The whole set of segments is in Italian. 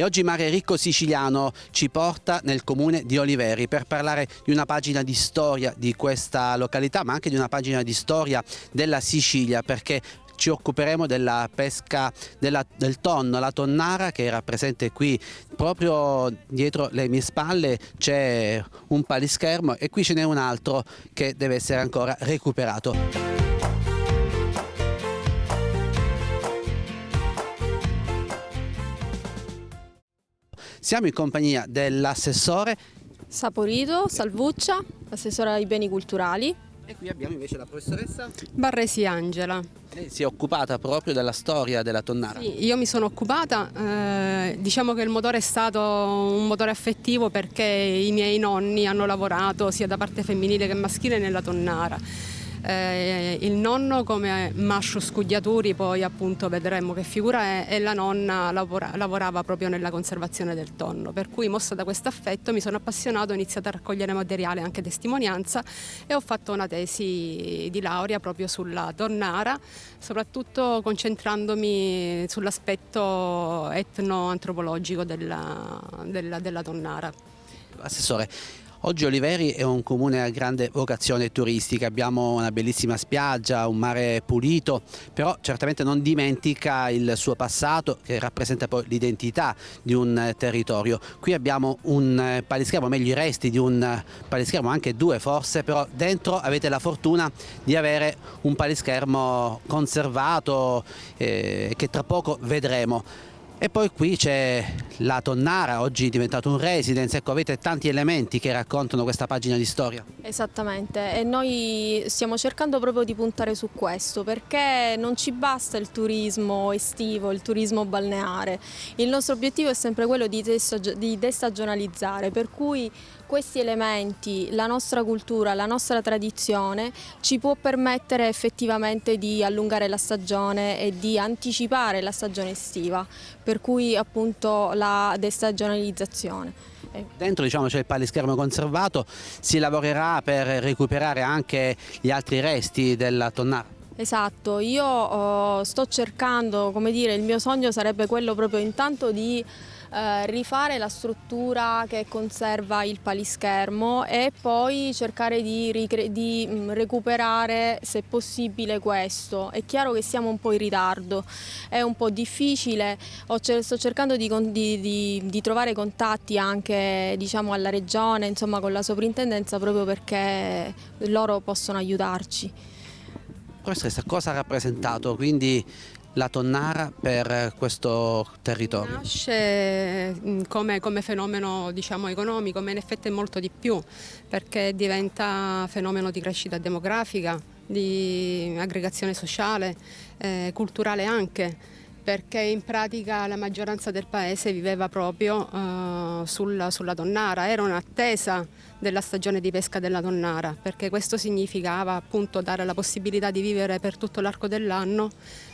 E oggi Mare Ricco Siciliano ci porta nel comune di Oliveri per parlare di una pagina di storia di questa località, ma anche di una pagina di storia della Sicilia, perché ci occuperemo della pesca del tonno, la tonnara, che era presente qui proprio dietro le mie spalle. C'è un palischermo e qui ce n'è un altro che deve essere ancora recuperato. Siamo in compagnia dell'assessore Saporito Salvuccia, assessore ai beni culturali. e qui abbiamo invece la professoressa Barresi Angela. Lei si è occupata proprio della storia della tonnara. Sì, io mi sono occupata, diciamo che il motore è stato un motore affettivo perché i miei nonni hanno lavorato sia da parte femminile che maschile nella tonnara. Il nonno come Mascio Scugliaturi, poi appunto vedremo che figura è, e la nonna lavorava proprio nella conservazione del tonno, per cui mossa da questo affetto mi sono appassionato, ho iniziato a raccogliere materiale, anche testimonianza, e ho fatto una tesi di laurea proprio sulla tonnara, soprattutto concentrandomi sull'aspetto etno-antropologico della tonnara. Assessore, oggi Oliveri è un comune a grande vocazione turistica, abbiamo una bellissima spiaggia, un mare pulito, però certamente non dimentica il suo passato che rappresenta poi l'identità di un territorio. Qui abbiamo un palischermo, meglio i resti di un palischermo, anche due forse, però dentro avete la fortuna di avere un palischermo conservato che tra poco vedremo. E poi qui c'è la tonnara, oggi è diventato un residence, ecco, avete tanti elementi che raccontano questa pagina di storia. Esattamente, e noi stiamo cercando proprio di puntare su questo, perché non ci basta il turismo estivo, il turismo balneare. Il nostro obiettivo è sempre quello di destagionalizzare, per cui questi elementi, la nostra cultura, la nostra tradizione ci può permettere effettivamente di allungare la stagione e di anticipare la stagione estiva, per cui appunto la destagionalizzazione. Dentro, diciamo, c'è il palischermo conservato, si lavorerà per recuperare anche gli altri resti della tonnara. Esatto, io sto cercando, come dire, il mio sogno sarebbe quello proprio intanto di rifare la struttura che conserva il palischermo e poi cercare di recuperare se possibile questo. È chiaro che siamo un po' in ritardo, è un po' difficile, sto cercando di trovare contatti anche, diciamo, alla regione, insomma con la soprintendenza, proprio perché loro possono aiutarci. Professoressa, cosa ha rappresentato quindi la tonnara per questo territorio? Nasce come fenomeno, diciamo, economico, ma in effetti è molto di più, perché diventa fenomeno di crescita demografica, di aggregazione sociale, culturale anche, perché in pratica la maggioranza del paese viveva proprio sulla tonnara, era un'attesa della stagione di pesca della tonnara, perché questo significava appunto dare la possibilità di vivere per tutto l'arco dell'anno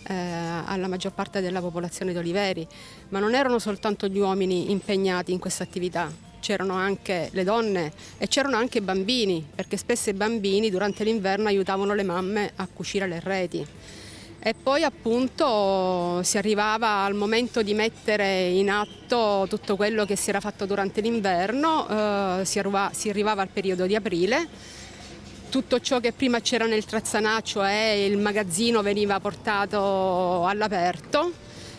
alla maggior parte della popolazione di Oliveri. Ma non erano soltanto gli uomini impegnati in questa attività, c'erano anche le donne e c'erano anche i bambini, perché spesso i bambini durante l'inverno aiutavano le mamme a cucire le reti. E poi appunto si arrivava al momento di mettere in atto tutto quello che si era fatto durante l'inverno, si arrivava al periodo di aprile, tutto ciò che prima c'era nel trazzanaccio e il magazzino veniva portato all'aperto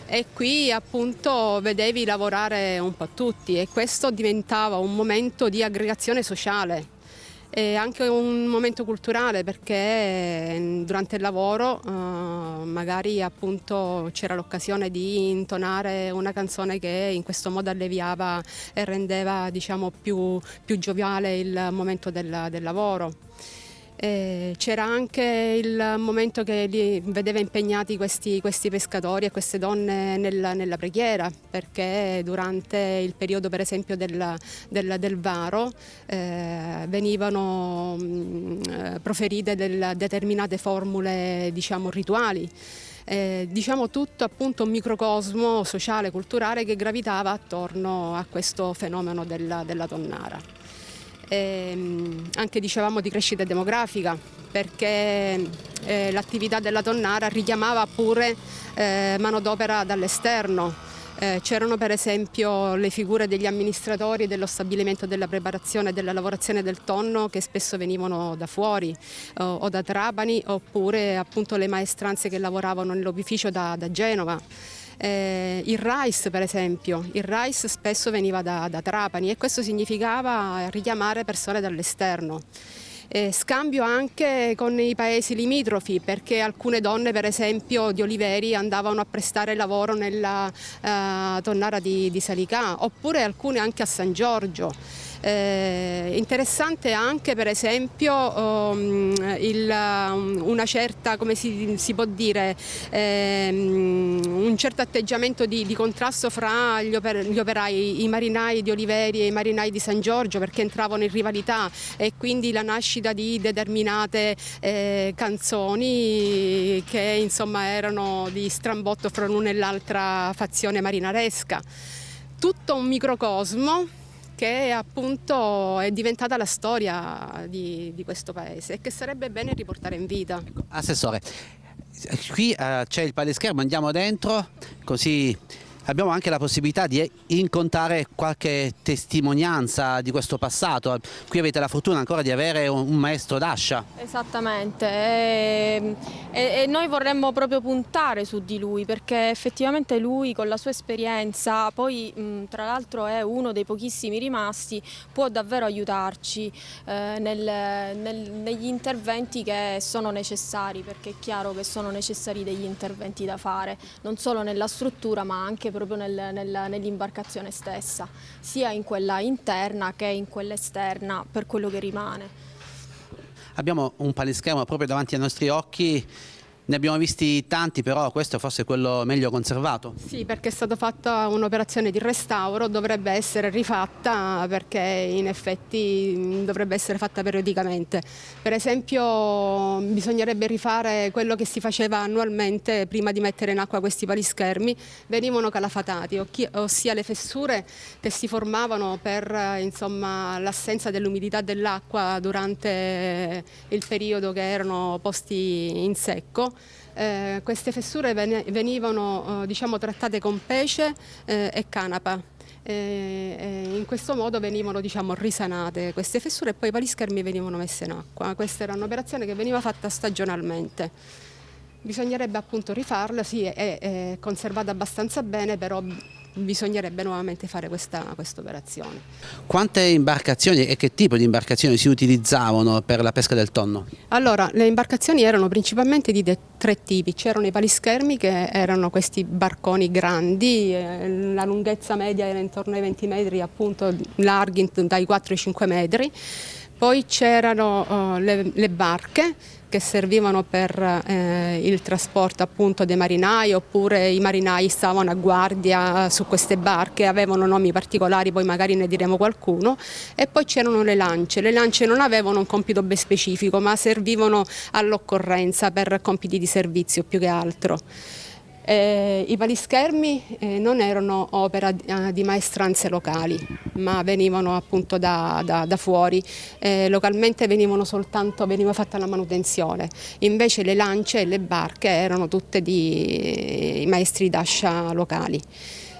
e qui appunto vedevi lavorare un po' tutti e questo diventava un momento di aggregazione sociale. E anche un momento culturale, perché durante il lavoro magari appunto c'era l'occasione di intonare una canzone che in questo modo alleviava e rendeva, diciamo, più gioviale il momento del lavoro. C'era anche il momento che li vedeva impegnati questi pescatori e queste donne nella preghiera, perché durante il periodo per esempio del varo venivano proferite determinate formule, diciamo, rituali. Diciamo tutto appunto un microcosmo sociale, culturale che gravitava attorno a questo fenomeno della tonnara. Anche dicevamo di crescita demografica, perché l'attività della tonnara richiamava pure manodopera dall'esterno. C'erano per esempio le figure degli amministratori dello stabilimento della preparazione e della lavorazione del tonno che spesso venivano da fuori o da Trapani, oppure appunto le maestranze che lavoravano nell'opificio da Genova. Il RAIS per esempio, il RAIS spesso veniva da Trapani e questo significava richiamare persone dall'esterno. Scambio anche con i paesi limitrofi, perché alcune donne per esempio di Oliveri andavano a prestare lavoro nella tonnara di Salicà, oppure alcune anche a San Giorgio. Interessante anche per esempio una certa, come si può dire, un certo atteggiamento di contrasto fra gli operai, i marinai di Oliveri e i marinai di San Giorgio, perché entravano in rivalità, e quindi la nascita di determinate canzoni che insomma erano di strambotto fra l'una e l'altra fazione marinaresca. Tutto un microcosmo che appunto è diventata la storia di questo paese e che sarebbe bene riportare in vita. Assessore, qui c'è il paleschermo, andiamo dentro, così abbiamo anche la possibilità di incontrare qualche testimonianza di questo passato. Qui avete la fortuna ancora di avere un maestro d'ascia. Esattamente, e noi vorremmo proprio puntare su di lui, perché effettivamente lui con la sua esperienza, poi tra l'altro è uno dei pochissimi rimasti, può davvero aiutarci negli interventi che sono necessari, perché è chiaro che sono necessari degli interventi da fare, non solo nella struttura ma anche proprio nell'imbarcazione stessa, sia in quella interna che in quella esterna, per quello che rimane. Abbiamo un paleschermo proprio davanti ai nostri occhi, ne abbiamo visti tanti, però questo è forse quello meglio conservato. Sì, perché è stata fatta un'operazione di restauro, dovrebbe essere rifatta perché in effetti dovrebbe essere fatta periodicamente. Per esempio bisognerebbe rifare quello che si faceva annualmente prima di mettere in acqua questi palischermi: venivano calafatati, ossia le fessure che si formavano per l'assenza dell'umidità dell'acqua durante il periodo che erano posti in secco. Queste fessure venivano trattate con pece e canapa. In questo modo venivano risanate queste fessure e poi i palischermi venivano messi in acqua. Questa era un'operazione che veniva fatta stagionalmente. Bisognerebbe appunto rifarla, sì, è conservata abbastanza bene, però bisognerebbe nuovamente fare questa operazione. Quante imbarcazioni e che tipo di imbarcazioni si utilizzavano per la pesca del tonno? Allora, le imbarcazioni erano principalmente di tre tipi. C'erano i palischermi, che erano questi barconi grandi, la lunghezza media era intorno ai 20 metri, appunto larghi dai 4 ai 5 metri. Poi c'erano le barche che servivano per il trasporto appunto dei marinai, oppure i marinai stavano a guardia su queste barche, avevano nomi particolari, poi magari ne diremo qualcuno. E poi c'erano le lance. Le lance non avevano un compito ben specifico, ma servivano all'occorrenza per compiti di servizio più che altro. I palischermi non erano opera di maestranze locali, ma venivano appunto da fuori. Localmente veniva fatta la manutenzione, invece le lance e le barche erano tutte di maestri d'ascia locali.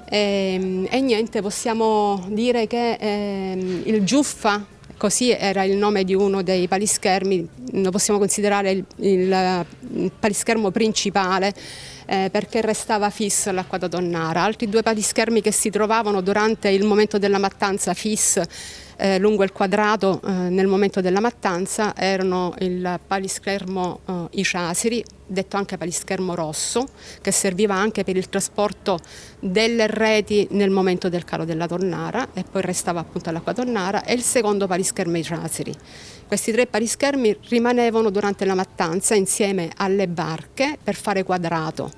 E niente, possiamo dire che il Giuffa, così era il nome di uno dei palischermi, lo possiamo considerare il palischermo principale, perché restava fisso all'acqua da Tonnara. Altri due palischermi che si trovavano durante il momento della mattanza fiss lungo il quadrato nel momento della mattanza erano il palischermo Icasiri, detto anche palischermo rosso, che serviva anche per il trasporto delle reti nel momento del calo della Tonnara e poi restava appunto all'acqua Tonnara, e il secondo palischermo Icasiri. Questi tre palischermi rimanevano durante la mattanza insieme alle barche per fare quadrato.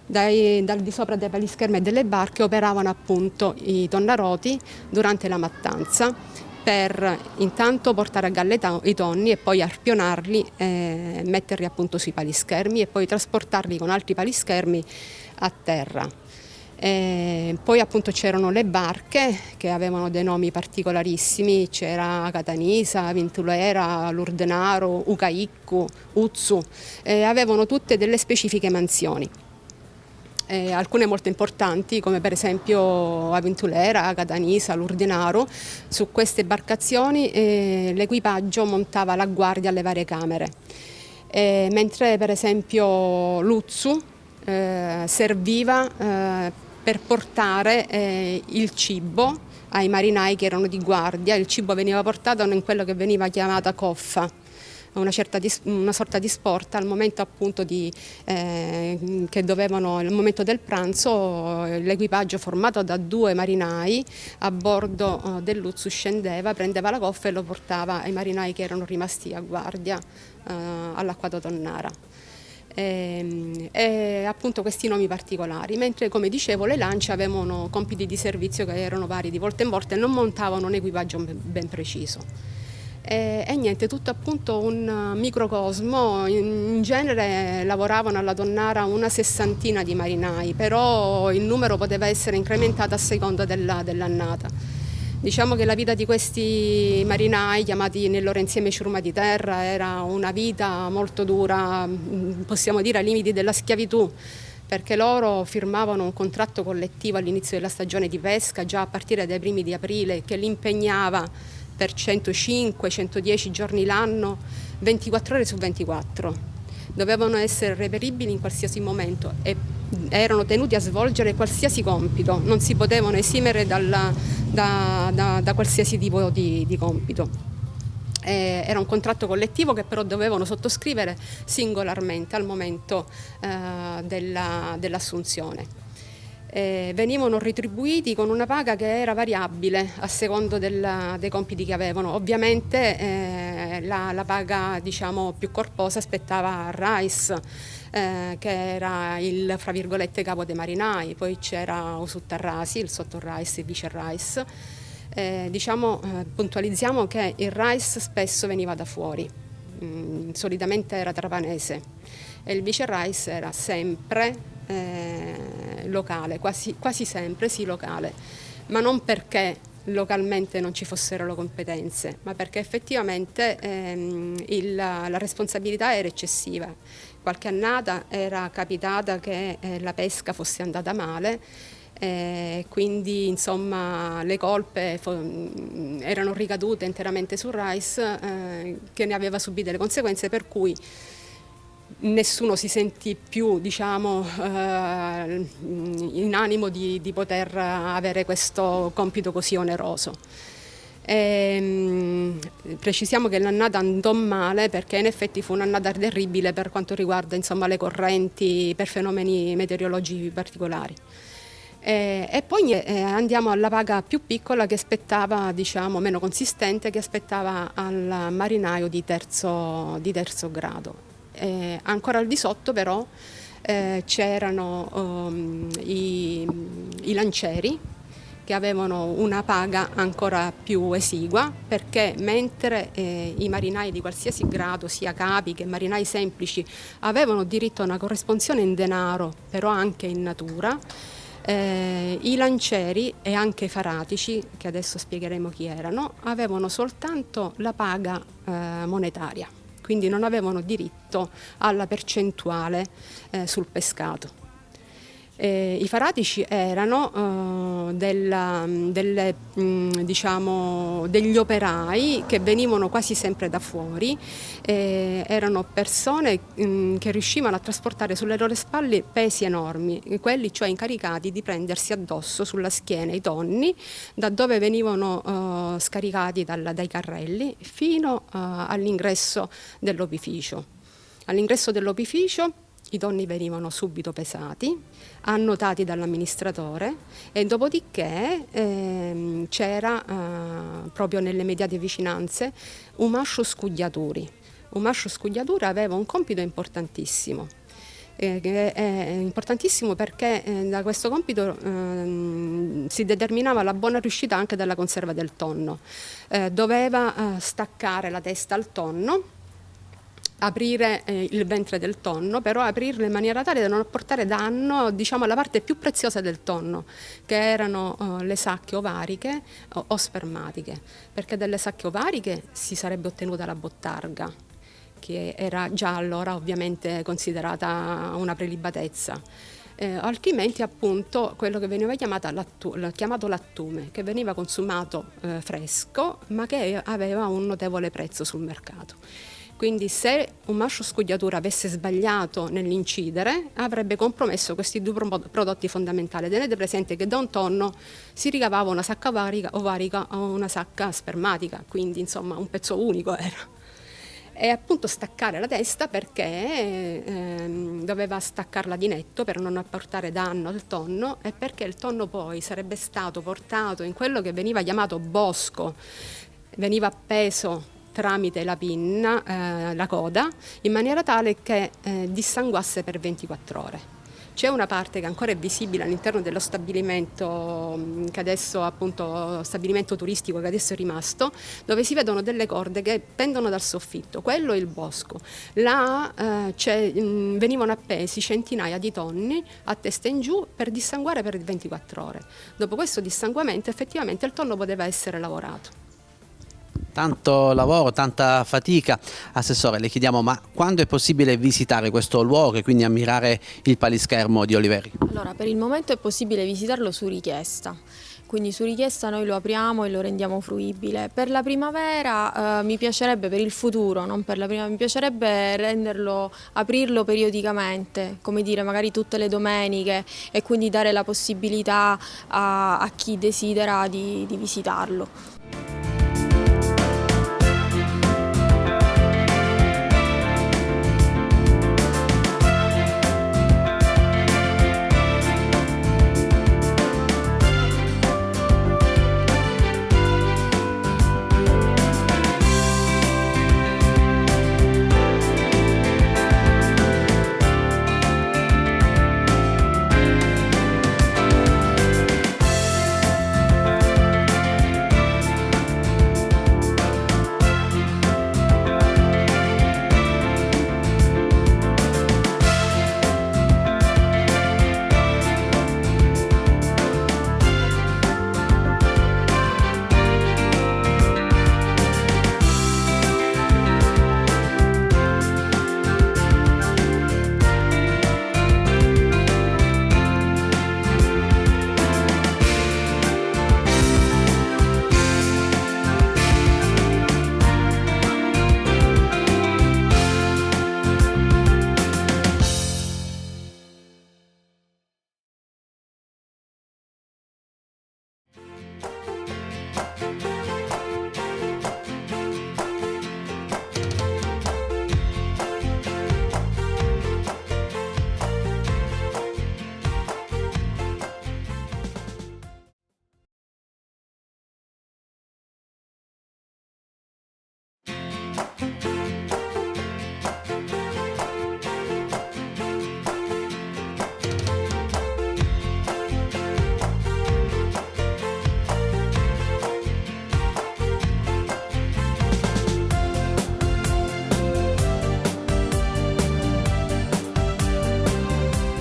Dal di sopra dei palischermi e delle barche operavano appunto i tonnaroti durante la mattanza, per intanto portare a galla i tonni e poi arpionarli, metterli appunto sui palischermi e poi trasportarli con altri palischermi a terra. Poi appunto c'erano le barche che avevano dei nomi particolarissimi: c'era Catanisa, Vintulera, Lurdenaro, Ucaiccu, Uzzu, avevano tutte delle specifiche mansioni. alcune molto importanti come per esempio Aventulera, Catanisa, l'Urdinaro. Su queste imbarcazioni l'equipaggio montava la guardia alle varie camere, mentre per esempio Luzzu serviva per portare il cibo ai marinai che erano di guardia. Il cibo veniva portato in quello che veniva chiamata coffa, una sorta di sport al momento appunto che dovevano, al momento del pranzo, l'equipaggio formato da 2 marinai a bordo del Luzzu scendeva, prendeva la coffa e lo portava ai marinai che erano rimasti a guardia all'Acquato Tonnara. E appunto questi nomi particolari, mentre come dicevo le lance avevano compiti di servizio che erano vari di volta in volta e non montavano un equipaggio ben preciso. E niente, tutto appunto un microcosmo. In genere lavoravano alla Tonnara una 60ina di marinai, però il numero poteva essere incrementato a seconda dell'annata. Diciamo che la vita di questi marinai, chiamati nel loro insieme ciurma di terra, era una vita molto dura, possiamo dire ai limiti della schiavitù, perché loro firmavano un contratto collettivo all'inizio della stagione di pesca, già a partire dai primi di aprile, che li impegnava per 105-110 giorni l'anno, 24 ore su 24. Dovevano essere reperibili in qualsiasi momento e erano tenuti a svolgere qualsiasi compito, non si potevano esimere da qualsiasi tipo di compito. Era un contratto collettivo che però dovevano sottoscrivere singolarmente al momento dell'assunzione. Venivano retribuiti con una paga che era variabile a secondo dei compiti che avevano. Ovviamente la paga diciamo più corposa spettava al Rais, che era il fra virgolette capo dei marinai, poi c'era Usuttarrasi, il sottorais e il vice Rais. Puntualizziamo che il Rais spesso veniva da fuori, solitamente era trapanese, e il vice Rais era sempre locale, quasi sempre sì locale, ma non perché localmente non ci fossero le competenze, ma perché effettivamente la responsabilità era eccessiva. Qualche annata era capitata che la pesca fosse andata male, quindi insomma le colpe erano ricadute interamente sul Rais, che ne aveva subite le conseguenze, per cui nessuno si sentì più diciamo, in animo di poter avere questo compito così oneroso. Precisiamo che l'annata andò male perché in effetti fu un'annata terribile per quanto riguarda insomma, le correnti, per fenomeni meteorologici particolari. E poi andiamo alla paga più piccola che aspettava, diciamo, meno consistente, che aspettava al marinaio di terzo grado. Ancora al di sotto però c'erano i lancieri, che avevano una paga ancora più esigua, perché mentre i marinai di qualsiasi grado, sia capi che marinai semplici, avevano diritto a una corrispondenza in denaro, però anche in natura, i lancieri e anche i faratici, che adesso spiegheremo chi erano, avevano soltanto la paga monetaria, quindi non avevano diritto alla percentuale sul pescato. I faratici erano degli operai che venivano quasi sempre da fuori, erano persone che riuscivano a trasportare sulle loro spalle pesi enormi, quelli cioè incaricati di prendersi addosso sulla schiena i tonni da dove venivano scaricati dai carrelli fino all'ingresso dell'opificio. All'ingresso dell'opificio i tonni venivano subito pesati, annotati dall'amministratore e dopodiché c'era proprio nelle immediate vicinanze un mascio scugliaturi. Un mascio scugliatura aveva un compito importantissimo. È importantissimo perché da questo compito si determinava la buona riuscita anche della conserva del tonno. Doveva staccare la testa al tonno, aprire il ventre del tonno, però aprirlo in maniera tale da non portare danno, diciamo, alla parte più preziosa del tonno, che erano le sacche ovariche o spermatiche, perché dalle sacche ovariche si sarebbe ottenuta la bottarga, che era già allora ovviamente considerata una prelibatezza. altrimenti appunto quello che veniva chiamato lattume, che veniva consumato fresco ma che aveva un notevole prezzo sul mercato. Quindi se un marscio scugliatura avesse sbagliato nell'incidere avrebbe compromesso questi due prodotti fondamentali. Tenete presente che da un tonno si ricavava una sacca ovarica o una sacca spermatica, quindi insomma un pezzo unico era. E appunto staccare la testa perché doveva staccarla di netto per non apportare danno al tonno, e perché il tonno poi sarebbe stato portato in quello che veniva chiamato bosco, veniva appeso tramite la pinna, la coda, in maniera tale che dissanguasse per 24 ore. C'è una parte che ancora è visibile all'interno dello stabilimento, che adesso appunto stabilimento turistico che adesso è rimasto, dove si vedono delle corde che pendono dal soffitto. Quello è il bosco. Là venivano appesi centinaia di tonni a testa in giù per dissanguare per 24 ore. Dopo questo dissanguamento effettivamente il tonno poteva essere lavorato. Tanto lavoro, tanta fatica. Assessore, le chiediamo, ma quando è possibile visitare questo luogo e quindi ammirare il palischermo di Oliveri? Allora, per il momento è possibile visitarlo su richiesta. Quindi su richiesta noi lo apriamo e lo rendiamo fruibile. Per la primavera mi piacerebbe, per il futuro, non per la primavera, mi piacerebbe aprirlo periodicamente, come dire, magari tutte le domeniche, e quindi dare la possibilità a chi desidera di visitarlo.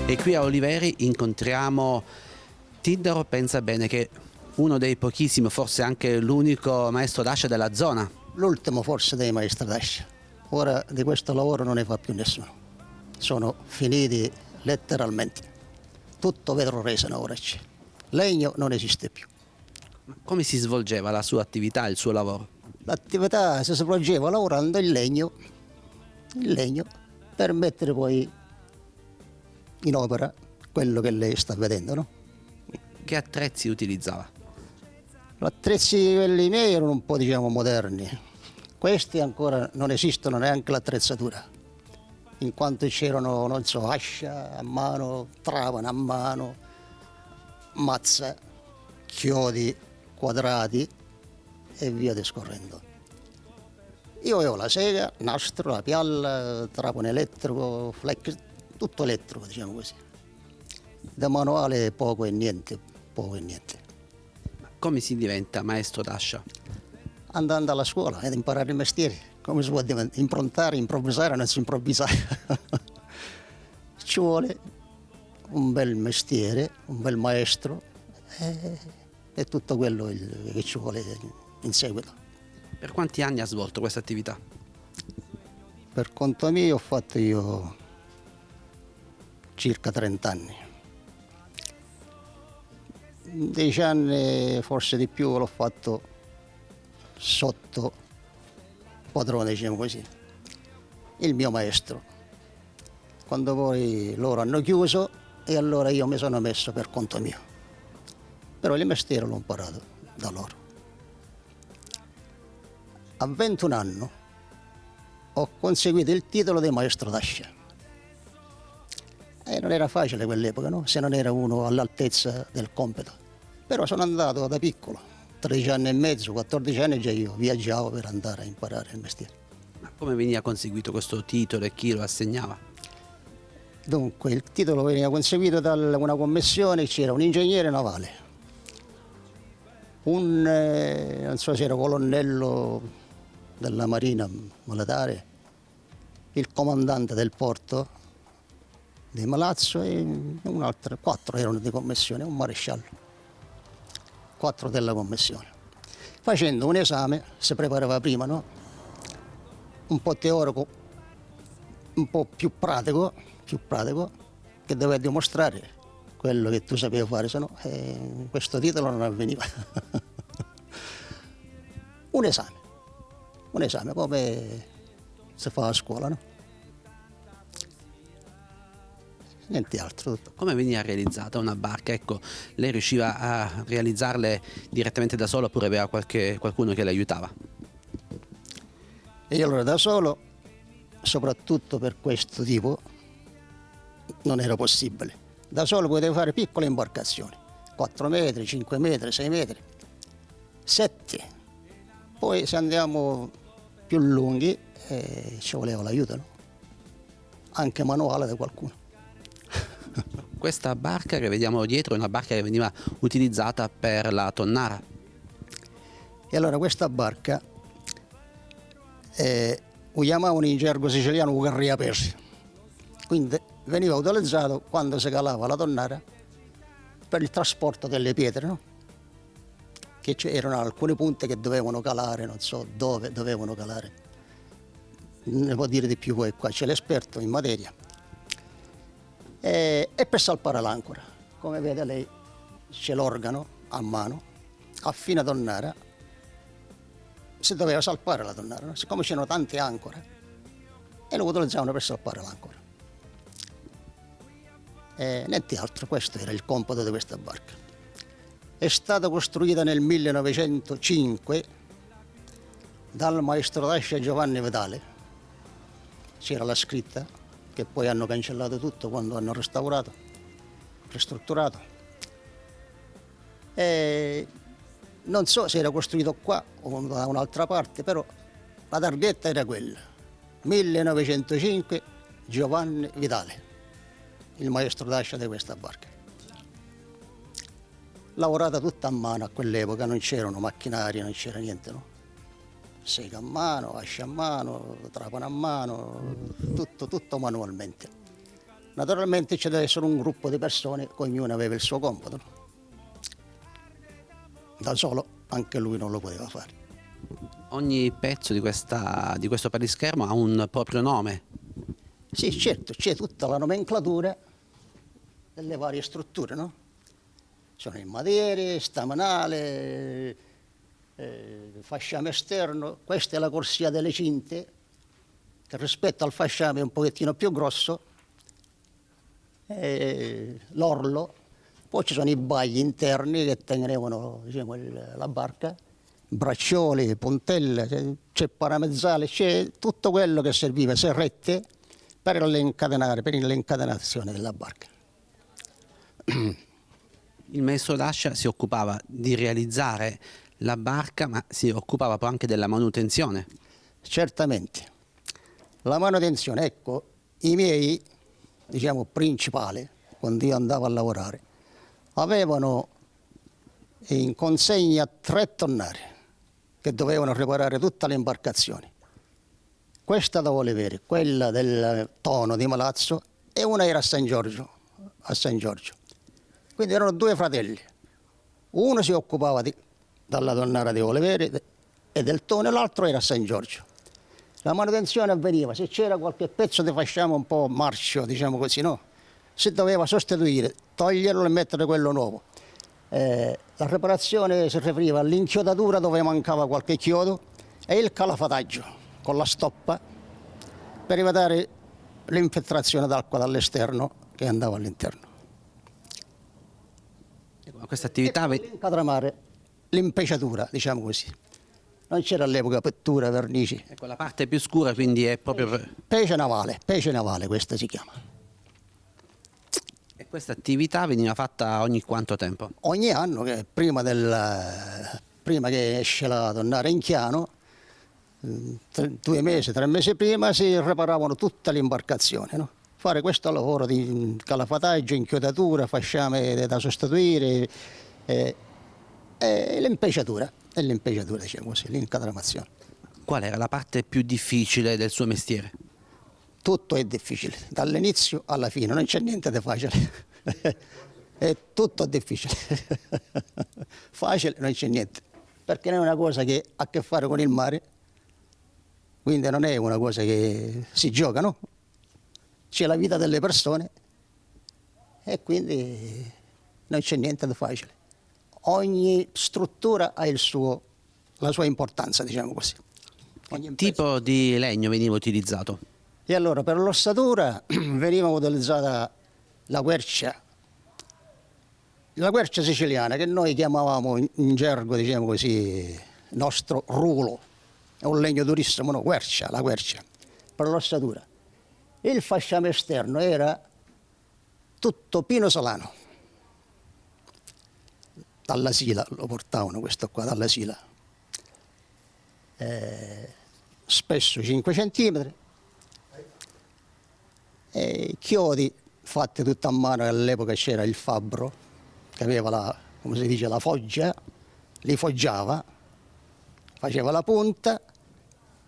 E qui a Oliveri incontriamo Tindaro Pensabene, che è uno dei pochissimi, forse anche l'unico maestro d'ascia della zona. L'ultimo forse dei maestri d'ascia. Ora di questo lavoro non ne fa più nessuno. Sono finiti letteralmente. Tutto vetro resina ora c'è. Legno non esiste più. Come si svolgeva la sua attività, il suo lavoro? L'attività si svolgeva lavorando il legno per mettere poi in opera quello che lei sta vedendo, no? Che attrezzi utilizzava? Gli attrezzi quelli miei erano un po' diciamo moderni. Questi ancora non esistono, neanche l'attrezzatura, in quanto c'erano, non so, ascia a mano, trapane a mano, mazza, chiodi, quadrati e via discorrendo. Io avevo la sega, nastro, la pialla, trapano elettrico, flex, tutto elettrico, diciamo così. Da manuale poco e niente, poco e niente. Come si diventa maestro d'ascia? Andando alla scuola ed imparare il mestiere. Come si può improntare, improvvisare, non si improvvisa. Ci vuole un bel mestiere, un bel maestro e tutto quello che ci vuole in seguito. Per quanti anni ha svolto questa attività? Per conto mio ho fatto io circa 30 anni. 10 anni, forse di più, l'ho fatto sotto padrone, diciamo così, il mio maestro. Quando poi loro hanno chiuso e allora io mi sono messo per conto mio. Però il mestiere l'ho imparato da loro. A 21 anni ho conseguito il titolo di maestro d'ascia. E non era facile quell'epoca, no? Se non era uno all'altezza del compito. Però sono andato da piccolo, 13 anni e mezzo, 14 anni già io viaggiavo per andare a imparare il mestiere. Ma come veniva conseguito questo titolo e chi lo assegnava? Dunque, il titolo veniva conseguito da una commissione, c'era un ingegnere navale, non so se era colonnello della Marina militare, il comandante del porto di Malazzo e un altro, 4 erano di commissione, un maresciallo, 4 della commissione. Facendo un esame, si preparava prima, no? Un po' teorico, un po' più pratico, che doveva dimostrare quello che tu sapevi fare, se no questo titolo non avveniva. Un esame come si fa a scuola, no? Niente altro. Come veniva realizzata una barca? Ecco, lei riusciva a realizzarle direttamente da solo oppure aveva qualcuno che le aiutava? E io allora da solo, soprattutto per questo tipo, non era possibile. Da solo potevo fare piccole imbarcazioni, 4 metri, 5 metri, 6 metri, 7. Poi se andiamo più lunghi ci voleva l'aiuto, no? Anche manuale da qualcuno. Questa barca che vediamo dietro è una barca che veniva utilizzata per la tonnara. E allora questa barca lo chiamavano in gergo siciliano un carriapesi. Quindi veniva utilizzato quando si calava la tonnara per il trasporto delle pietre, no? Che c'erano alcuni punti che dovevano calare, non so dove dovevano calare. Ne può dire di più poi, qua c'è l'esperto in materia. E per salpare l'ancora, come vede lei c'è l'organo a mano, a fine tonnara, si doveva salpare la tonnara, no? Siccome c'erano tante ancore e lo utilizzavano per salpare l'ancora. Niente altro, questo era il compito di questa barca. È stata costruita nel 1905 dal maestro d'ascia Giovanni Vitale. C'era la scritta, che poi hanno cancellato tutto quando hanno restaurato, ristrutturato. Non so se era costruito qua o da un'altra parte, però la targhetta era quella, 1905 Giovanni Vitale, il maestro d'ascia di questa barca. Lavorata tutta a mano, a quell'epoca non c'erano macchinari, non c'era niente, no? Sega a mano, ascia a mano, trapano a mano, tutto manualmente. Naturalmente c'è deve essere un gruppo di persone, ognuno aveva il suo compito, no? Da solo anche lui non lo poteva fare. Ogni pezzo di questo palischermo ha un proprio nome. Sì, certo, c'è tutta la nomenclatura delle varie strutture, no? Sono il madiere, stamanale, fasciame esterno, questa è la corsia delle cinte, che rispetto al fasciame è un pochettino più grosso, l'orlo, poi ci sono i bagli interni che tenevano, diciamo, la barca, braccioli, pontelle, c'è paramezzale, c'è tutto quello che serviva, serrette, per l'incatenazione della barca. Il maestro d'ascia si occupava di realizzare la barca, ma si occupava poi anche della manutenzione. Certamente. La manutenzione, ecco, i miei, diciamo, principali, quando io andavo a lavorare, avevano in consegna 3 tonnare che dovevano riparare tutte le imbarcazioni. Questa da Oliveri, quella del Tono di Malazzo e una era a San Giorgio. Quindi erano 2 fratelli. Uno si occupava dalla tonnara di Oliveri e del Tono e l'altro era a San Giorgio. La manutenzione avveniva, se c'era qualche pezzo di fasciame un po' marcio, diciamo così, no? Si doveva sostituire, toglierlo e mettere quello nuovo. La preparazione si riferiva all'inchiodatura dove mancava qualche chiodo e il calafataggio con la stoppa per evitare l'infiltrazione d'acqua dall'esterno che andava all'interno. Questa attività... L'incadramare, l'impeciatura, diciamo così. Non c'era all'epoca pittura, vernici. Ecco, la parte più scura quindi è proprio... Pece navale questa si chiama. E questa attività veniva fatta ogni quanto tempo? Ogni anno, che prima che esce la tonnara in chiano, 2 mesi, 3 mesi prima si riparavano tutte le imbarcazioni, no? Fare questo lavoro di calafataggio, inchiodatura, fasciame da sostituire e l'impeciatura, diciamo così, l'incatramazione. Qual era la parte più difficile del suo mestiere? Tutto è difficile, dall'inizio alla fine, non c'è niente di facile. È tutto difficile. Facile non c'è niente, perché non è una cosa che ha a che fare con il mare, quindi non è una cosa che si gioca, no? C'è la vita delle persone e quindi non c'è niente di facile. Ogni struttura ha la sua importanza, diciamo così. Che tipo di legno veniva utilizzato? E allora per l'ossatura veniva utilizzata la quercia siciliana, che noi chiamavamo in gergo, diciamo così, nostro rulo. È un legno durissimo, no? La quercia, per l'ossatura. Il fasciame esterno era tutto pino solano. Dalla Sila lo portavano questo qua, dalla Sila. Spesso 5 centimetri. E chiodi fatti tutto a mano, all'epoca c'era il fabbro, che aveva come si dice, la foggia, li foggiava, faceva la punta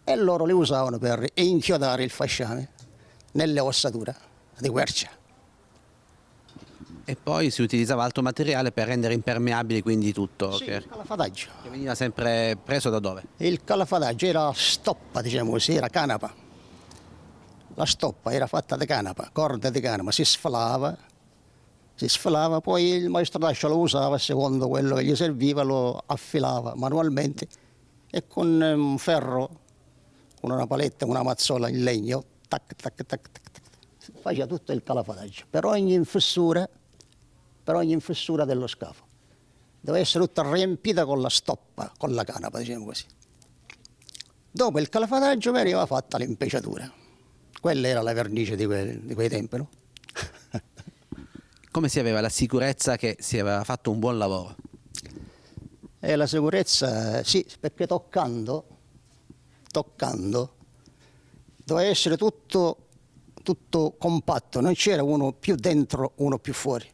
e loro li usavano per inchiodare il fasciame nelle ossature di quercia. E poi si utilizzava altro materiale per rendere impermeabile quindi tutto? Sì, il calafataggio. Che veniva sempre preso da dove? Il calafataggio era stoppa, diciamo così, era canapa. La stoppa era fatta di canapa, corda di canapa, si sfalava, poi il maestro d'ascia lo usava secondo quello che gli serviva, lo affilava manualmente e con un ferro, con una paletta, una mazzola in legno, tac, tac, tac, tac, tac, faceva tutto il calafataggio. Per ogni infessura dello scafo doveva essere tutta riempita con la stoppa, con la canapa, diciamo così. Dopo il calafataggio veniva fatta l'impeciatura. Quella era la vernice di quei tempi, no? Come si aveva la sicurezza che si aveva fatto un buon lavoro? E la sicurezza, sì, perché toccando, doveva essere tutto compatto, non c'era uno più dentro, uno più fuori.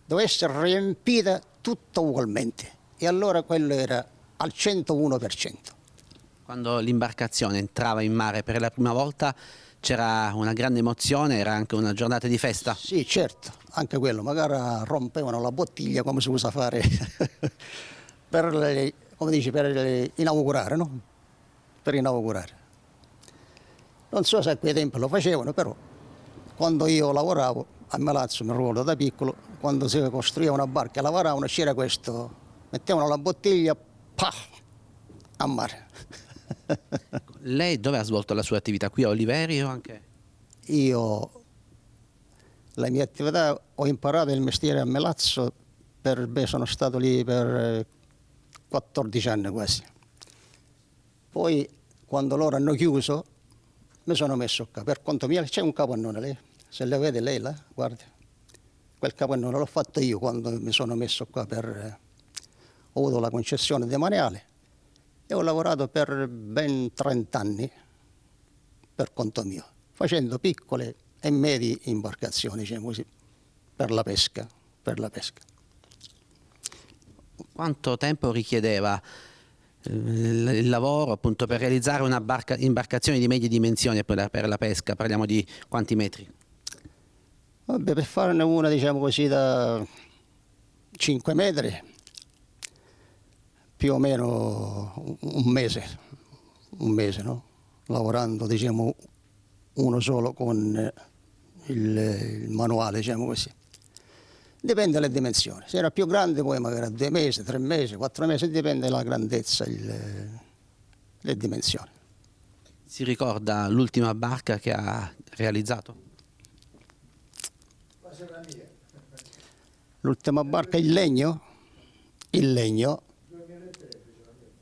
Doveva essere riempita tutto ugualmente e allora quello era al 101%. Quando l'imbarcazione entrava in mare per la prima volta c'era una grande emozione, era anche una giornata di festa? Sì, certo, anche quello, magari rompevano la bottiglia come si usa fare per inaugurare, no? Per inaugurare. Non so se a quei tempi lo facevano, però quando io lavoravo a Melazzo, mi ricordo da piccolo, quando si costruiva una barca e lavoravano c'era questo, mettevano la bottiglia, a mare. Lei dove ha svolto la sua attività? Qui a Oliveri o anche? Io, la mia attività, ho imparato il mestiere a Melazzo, sono stato lì per 14 anni quasi. Poi, quando loro hanno chiuso, mi sono messo qua. Per conto mio, c'è un capannone lì, se le vede lei là, guardi. Quel capannone l'ho fatto io quando mi sono messo qua ho avuto la concessione demaniale. E ho lavorato per ben 30 anni per conto mio, facendo piccole e medie imbarcazioni, diciamo così, per la pesca. Quanto tempo richiedeva il lavoro appunto per realizzare una imbarcazione di medie dimensioni per la pesca? Parliamo di quanti metri? Vabbè, per farne una, diciamo così, da 5 metri, più o meno un mese, no? Lavorando, diciamo, uno solo con il manuale, diciamo così. Dipende dalle dimensioni. Se era più grande poi magari a 2 mesi, 3 mesi, 4 mesi, dipende dalla grandezza, le dimensioni. Si ricorda l'ultima barca che ha realizzato? L'ultima barca in legno? Il legno?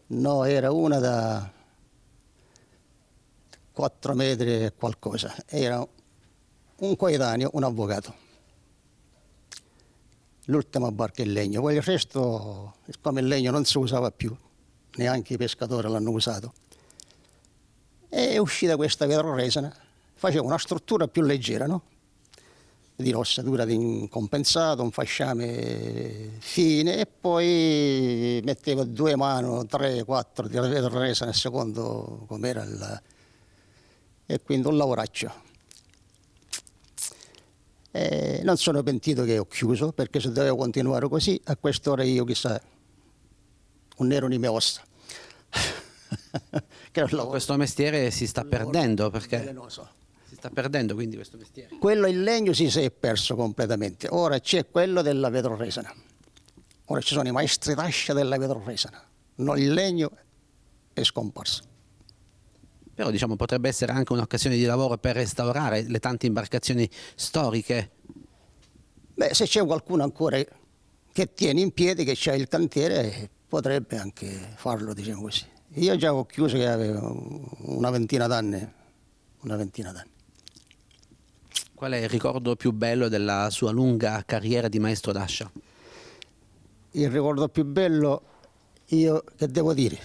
No, era una da 4 metri e qualcosa. Era un coetaneo, un avvocato. L'ultima barca in legno. Poi il resto, siccome il legno non si usava più, neanche i pescatori l'hanno usato, è uscita questa vetroresina, faceva una struttura più leggera, no? Di ossatura di compensato, un fasciame fine, e poi metteva 2 mani, 3, 4 di vetroresina a secondo com'era e quindi un lavoraccio. Non sono pentito che ho chiuso, perché se dovevo continuare così, a quest'ora io chissà, non ero di mie ossa. Questo mestiere si sta perdendo, perché velenoso. si sta perdendo quindi questo mestiere. Quello in legno si è perso completamente, ora c'è quello della vetroresina. Ora ci sono i maestri d'ascia della vetroresina, non il legno è scomparso. Però diciamo potrebbe essere anche un'occasione di lavoro per restaurare le tante imbarcazioni storiche. Beh, se c'è qualcuno ancora che tiene in piedi, che c'ha il cantiere, potrebbe anche farlo, diciamo così. Io già ho chiuso che avevo una ventina d'anni. Qual è il ricordo più bello della sua lunga carriera di maestro d'ascia? Il ricordo più bello, io che devo dire,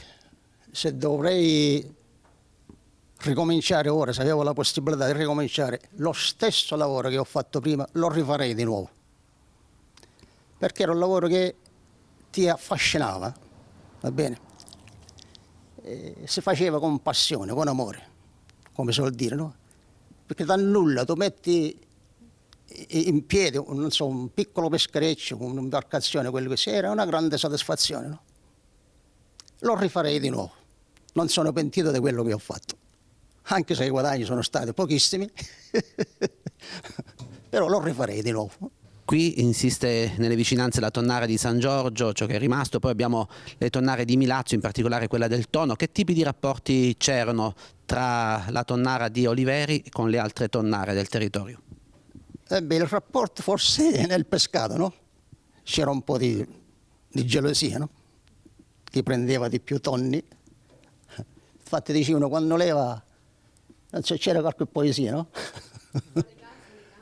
se dovrei ricominciare ora, se avevo la possibilità di ricominciare lo stesso lavoro che ho fatto prima, lo rifarei di nuovo. Perché era un lavoro che ti affascinava, va bene? Si faceva con passione, con amore, come si vuol dire, no? Perché da nulla tu metti in piedi, non so, un piccolo peschereccio, un'imbarcazione, quello che sia, era una grande soddisfazione, no? Lo rifarei di nuovo, non sono pentito di quello che ho fatto, anche se i guadagni sono stati pochissimi, però lo rifarei di nuovo. Qui insiste nelle vicinanze la tonnara di San Giorgio, ciò che è rimasto, poi abbiamo le tonnare di Milazzo, in particolare quella del Tono. Che tipi di rapporti c'erano tra la tonnara di Oliveri con le altre tonnare del territorio? Beh, il rapporto forse nel pescato, no? C'era un po' di gelosia, no? Chi prendeva di più tonni. Infatti dicevano, quando leva, non so, c'era qualche poesia, no?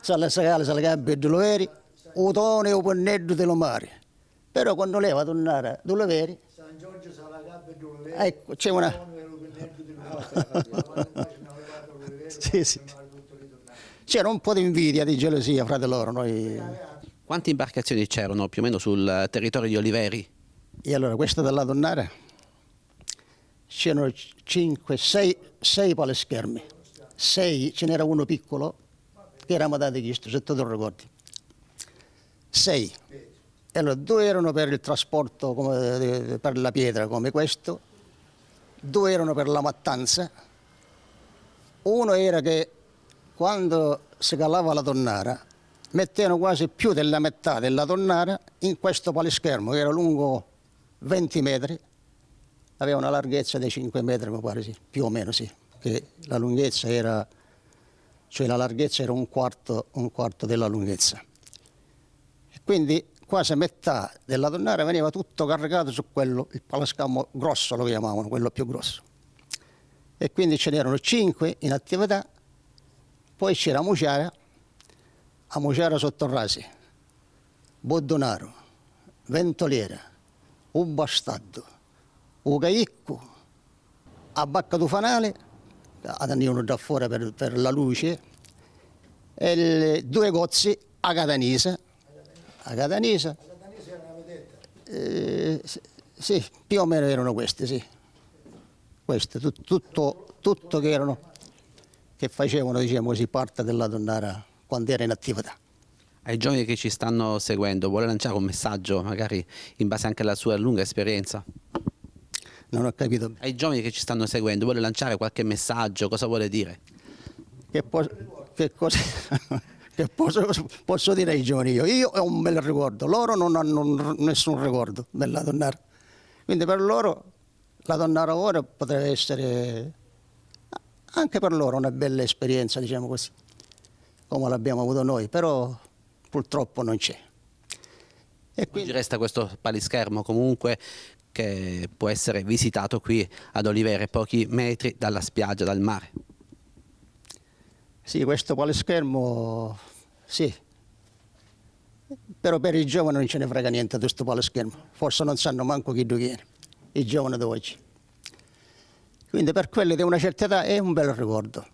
Sale sagale, sale gabbia di Oliveri, o tone o ponneddo dello mare. Però quando leva tonnara di Oliveri, San Giorgio sa la gabbia di Oliveri, ecco, c'è una... Sì, sì. C'era un po' di invidia, di gelosia fra di loro. Noi. Quante imbarcazioni c'erano più o meno sul territorio di Oliveri? E allora questa della tonnara c'erano 5, 6 paleschermi. 6, ce n'era uno piccolo che era Madate Chisto, se tu te lo ricordi. 6. E allora 2 erano per il trasporto per la pietra come questo, 2 erano per la mattanza, uno era che quando si calava la tonnara mettevano quasi più della metà della tonnara in questo paleschermo che era lungo 20 metri, aveva una larghezza di 5 metri mi pare, sì, più o meno sì, che la lunghezza era, cioè la larghezza era un quarto della lunghezza. E quindi quasi metà della tonnara veniva tutto caricato su quello, il paleschermo grosso lo chiamavano, quello più grosso. E quindi ce n'erano 5 in attività, poi c'era Muciara, a Muciara Sottorrasi, Boddonaro, Ventoliera, un Bastardo, un Caicco, a Bacca Tufanale, andavano da fuori per la luce, e 2 Gozzi a Catanisa. A Catanisa era una vedetta? Sì, più o meno erano questi, sì. Queste, tutto che erano, che facevano, diciamo così, parte della tonnara quando era in attività. Ai giovani che ci stanno seguendo, vuole lanciare un messaggio, magari in base anche alla sua lunga esperienza? Non ho capito. Ai giovani che ci stanno seguendo, vuole lanciare qualche messaggio? Cosa vuole dire? Che che posso dire ai giovani io ho un bel ricordo, loro non hanno nessun ricordo della Tonnara. Quindi per loro la Tonnara ora potrebbe essere anche per loro una bella esperienza, diciamo così, come l'abbiamo avuto noi, però purtroppo non c'è. E Quindi resta questo palischermo comunque che può essere visitato qui ad Oliveri, pochi metri dalla spiaggia, dal mare. Sì, questo palischermo, sì, però per i giovani non ce ne frega niente di questo palischermo, forse non sanno manco chi lo viene, i giovani di oggi. Quindi per quelli di una certa età è un bel ricordo,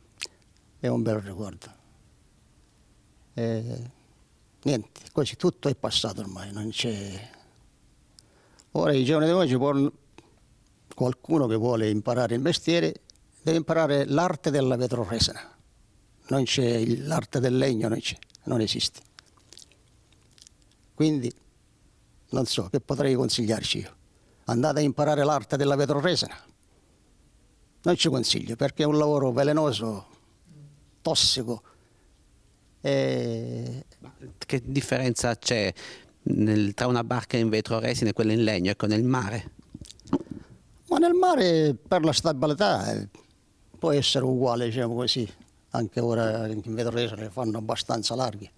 è un bel ricordo. Niente, così tutto è passato ormai, non c'è... Ora i giovani di oggi, qualcuno che vuole imparare il mestiere, deve imparare l'arte della vetroresina. Non c'è l'arte del legno, non esiste. Quindi non so che potrei consigliarci io. Andate a imparare l'arte della vetroresina. Non ci consiglio perché è un lavoro velenoso, tossico. Che differenza c'è tra una barca in vetroresina e quella in legno, ecco, nel mare? Ma nel mare per la stabilità può essere uguale, diciamo così. Anche ora in vetroresina le fanno abbastanza larghi.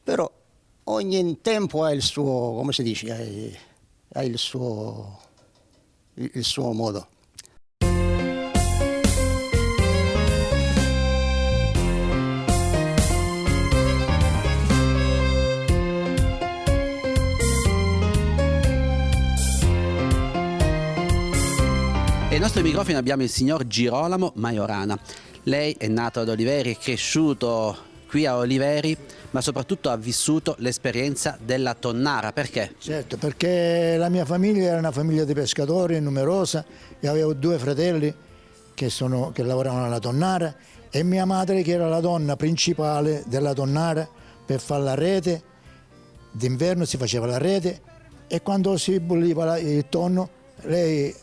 Però ogni tempo ha il suo, come si dice, ha il suo modo. E ai nostri microfoni abbiamo il signor Girolamo Majorana. Lei è nato ad Oliveri, è cresciuto qui a Oliveri, ma soprattutto ha vissuto l'esperienza della tonnara. Perché? Certo, perché la mia famiglia era una famiglia di pescatori numerosa, io avevo 2 fratelli che lavoravano alla tonnara e mia madre che era la donna principale della tonnara per fare la rete, d'inverno si faceva la rete e quando si bolliva il tonno lei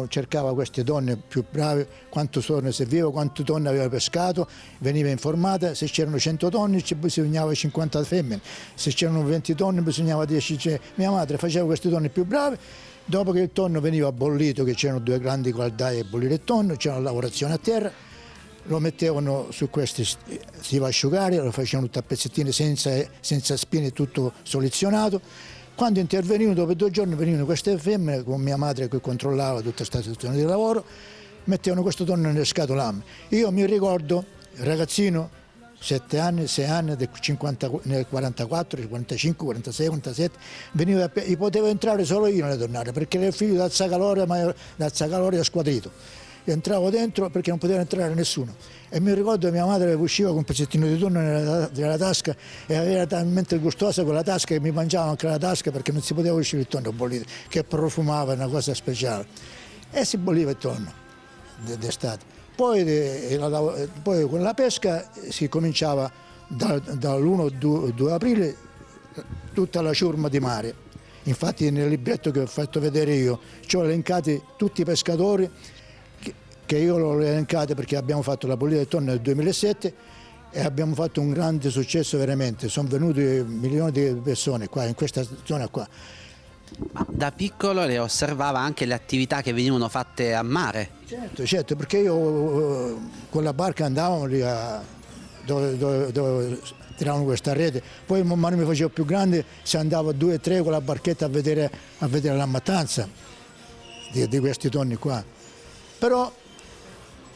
cercava queste donne più brave, quanto tonno serviva, quanto tonno aveva pescato, veniva informata, se c'erano 100 tonni bisognava 50 femmine, se c'erano 20 tonni bisognava 10, cioè, mia madre faceva queste donne più brave, dopo che il tonno veniva bollito, che c'erano 2 grandi caldaie a bollire il tonno, c'era la lavorazione a terra, lo mettevano su questi, si va a asciugare, lo facevano tutto a pezzettini senza spine, tutto solizionato. Quando intervenivano, dopo 2 giorni venivano queste femmine con mia madre che controllava tutta questa situazione di lavoro, mettevano questo tonno nelle scatolame. Io mi ricordo, ragazzino, 7 anni, 6 anni, nel 44, 45, 46, 47, potevo entrare solo io nelle tonnare perché ero figlio dal Zacalore squadrito. Io entravo dentro perché non poteva entrare nessuno. E mi ricordo che mia madre usciva con un pezzettino di tonno nella tasca e era talmente gustosa quella tasca che mi mangiava anche la tasca perché non si poteva uscire il tonno bollito, che profumava, una cosa speciale. E si bolliva il tonno d'estate. Poi con la pesca si cominciava dall'1-2 aprile tutta la ciurma di mare. Infatti nel libretto che ho fatto vedere io ci ho elencati tutti i pescatori che io l'ho elencate perché abbiamo fatto la bollita del tonno nel 2007 e abbiamo fatto un grande successo veramente, sono venuti milioni di persone qua in questa zona qua. Ma da piccolo le osservava anche le attività che venivano fatte a mare? Certo, perché io con la barca andavamo lì dove tiravano questa rete, poi man mano mi facevo più grande, si andava 2-3 con la barchetta a vedere la mattanza di questi tonni qua. Però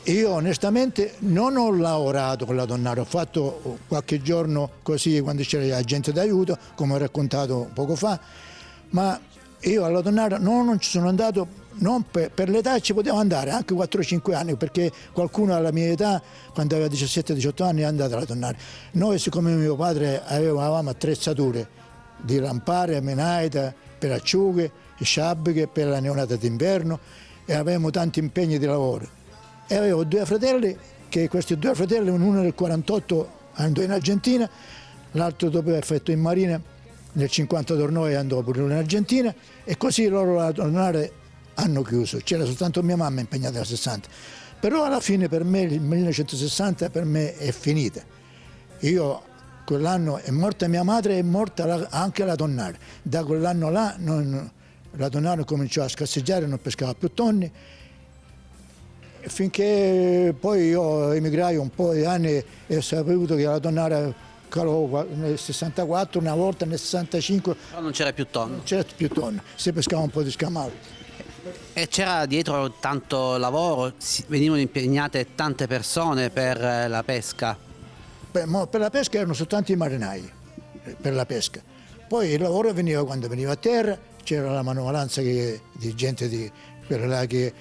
io onestamente non ho lavorato con la tonnara, ho fatto qualche giorno così quando c'era la gente d'aiuto, come ho raccontato poco fa, ma io alla tonnara non ci sono andato, non per l'età ci potevo andare, anche 4-5 anni, perché qualcuno alla mia età, quando aveva 17-18 anni, è andato alla tonnara. Noi, siccome mio padre avevamo attrezzature di lampare, menaita, per acciughe, sciabiche, per la neonata d'inverno e avevamo tanti impegni di lavoro. E avevo 2 fratelli, che questi 2 fratelli, uno nel 48 andò in Argentina, l'altro dopo aver fatto in marina, nel 50 tornò e andò pure in Argentina e così loro la tonnara hanno chiuso. C'era soltanto mia mamma impegnata nel 60. Però alla fine per me il 1960 per me è finita. Io quell'anno è morta mia madre e è morta anche la tonnara. Da quell'anno là la tonnara cominciò a scarseggiare, non pescava più tonni, finché poi io emigrai un po' di anni e ho saputo che la tonnara calò nel 64, una volta nel 65. Però non c'era più tonno. Non c'era più tonno, si pescava un po' di scamali. E c'era dietro tanto lavoro, venivano impegnate tante persone per la pesca. Per la pesca erano soltanto i marinai, per la pesca. Poi il lavoro veniva quando veniva a terra, c'era la manovalanza di gente quella là che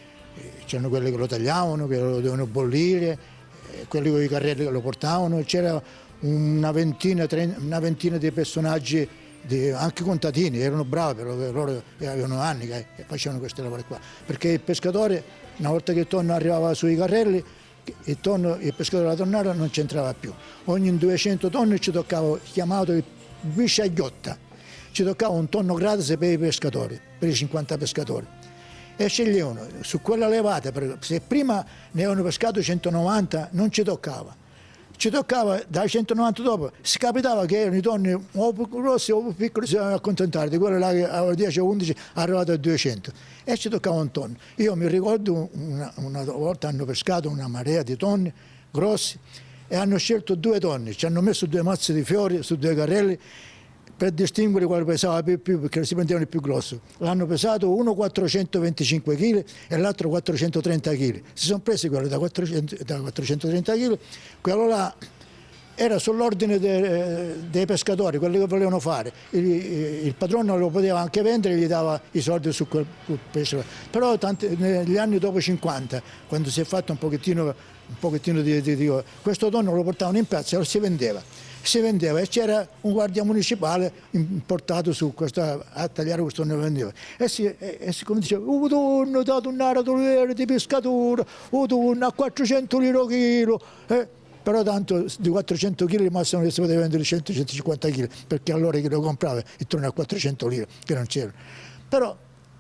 c'erano quelli che lo tagliavano, che lo dovevano bollire, quelli con i carrelli che lo portavano, c'era una ventina di personaggi, anche contadini, erano bravi, loro avevano anni che facevano questi lavori qua, perché il pescatore, una volta che il tonno arrivava sui carrelli, il pescatore della tonnara non c'entrava più. Ogni 200 tonni ci toccava, chiamato il bisciagliotta, ci toccava un tonno gratis per i pescatori, per i 50 pescatori. E sceglievano su quella levata, se prima ne avevano pescato 190 non ci toccava. Ci toccava dai 190 dopo, si capitava che erano i tonni o più grossi o più piccoli, si dovevano accontentare di quello là che aveva 10 o 11 arrivato a 200 e ci toccava un tonno. Io mi ricordo una volta hanno pescato una marea di tonni grossi e hanno scelto 2 tonni, ci hanno messo 2 mazze di fiori su 2 carrelli per distinguere quale pesava più perché si prendevano il più grosso. L'hanno pesato uno 425 kg e l'altro 430 kg. Si sono presi quello da 430 kg, quello là era sull'ordine dei pescatori, quelli che volevano fare. Il padrone lo poteva anche vendere e gli dava i soldi su quel pesce. Però negli anni dopo 50, quando si è fatto un pochettino questo tonno lo portavano in piazza e lo si vendeva e c'era un guardia municipale importato a tagliare questo tonno e vendeva. Come diceva, tonno da tonnara di pescatura, tonno a 400 lire chilo. Però tanto di 400 kg il massimo che si poteva vendere 100-150 kg, perché allora chi lo comprava il tonno a 400 lire, che non c'era. Però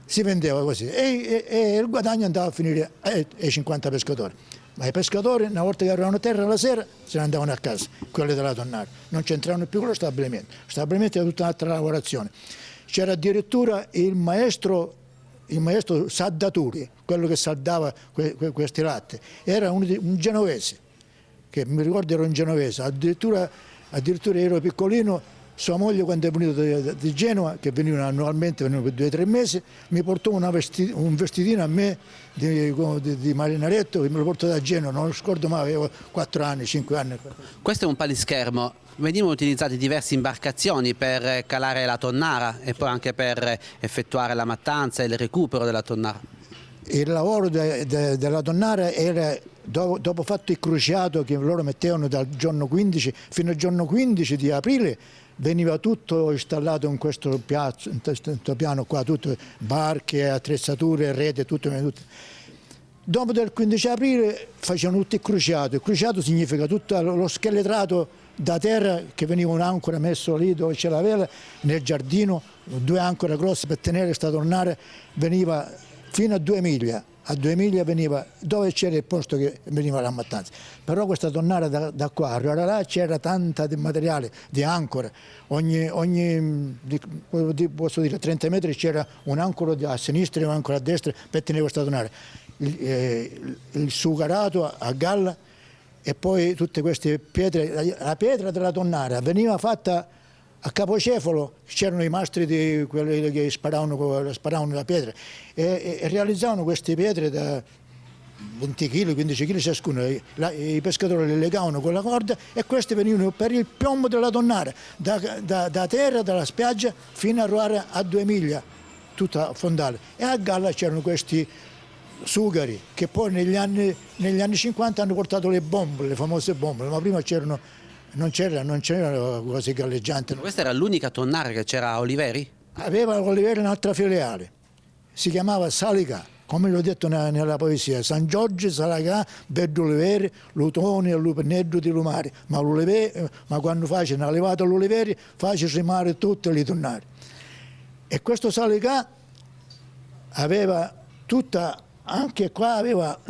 si vendeva così e il guadagno andava a finire ai 50 pescatori. Ma i pescatori, una volta che arrivavano a terra la sera, se ne andavano a casa, quelli della tonnara. Non c'entravano più con lo stabilimento. Lo stabilimento era tutta un'altra lavorazione. C'era addirittura il maestro saldaturi, quello che saldava questi latte. Era un genovese, che mi ricordo era un genovese. Addirittura ero piccolino. Sua moglie, quando è venuta di Genova, che venivano annualmente, venivano per 2 o 3 mesi, mi portò un vestitino a me di marinaretto, che me lo portò da Genova, non lo scordo mai, avevo 4 anni, 5 anni. Questo è un palischermo. Venivano utilizzate diverse imbarcazioni per calare la tonnara e poi anche per effettuare la mattanza e il recupero della tonnara. Il lavoro della tonnara era, dopo fatto il cruciato che loro mettevano dal giorno 15 fino al giorno 15 di aprile, veniva tutto installato in questo piano qua, tutto, barche, attrezzature, rete, tutto. Dopo del 15 aprile facevano tutto il cruciato. Il cruciato significa tutto lo scheletrato da terra, che veniva un'ancora messo lì dove c'è la vela, nel giardino, 2 ancore grosse per tenere questa tonnara, veniva fino a 2 miglia. A 2 miglia veniva dove c'era il posto che veniva la mattanza. Però questa tonnara da qua arrivare là c'era tanta di materiale, di ancore. Posso dire 30 metri c'era un ancora a sinistra e un ancora a destra per tenere questa tonnara. Il sugarato a galla e poi tutte queste pietre. La pietra della tonnara veniva fatta a capocefalo, c'erano i mastri di quelli che sparavano la pietra e realizzavano queste pietre da 20 kg, 15 kg ciascuno. I pescatori le legavano con la corda e queste venivano per il piombo della tonnara, da terra, dalla spiaggia, fino a arrivare a 2 miglia, tutta fondale. E a galla c'erano questi sugari che poi negli anni 50 hanno portato le bombole, le famose bombole, ma prima non c'era cose galleggianti. Questa era l'unica tonnara che c'era a Oliveri? Aveva a Oliveri un'altra filiale, si chiamava Salicà, come l'ho detto nella poesia, San Giorgio, Salicà, Beddo Oliveri, Lutoni e Lupineddo di Lumari, ma quando facevano una levata all'Oliveri facevano rimare tutte le tonnare. E questo Salicà aveva tutta, anche qua aveva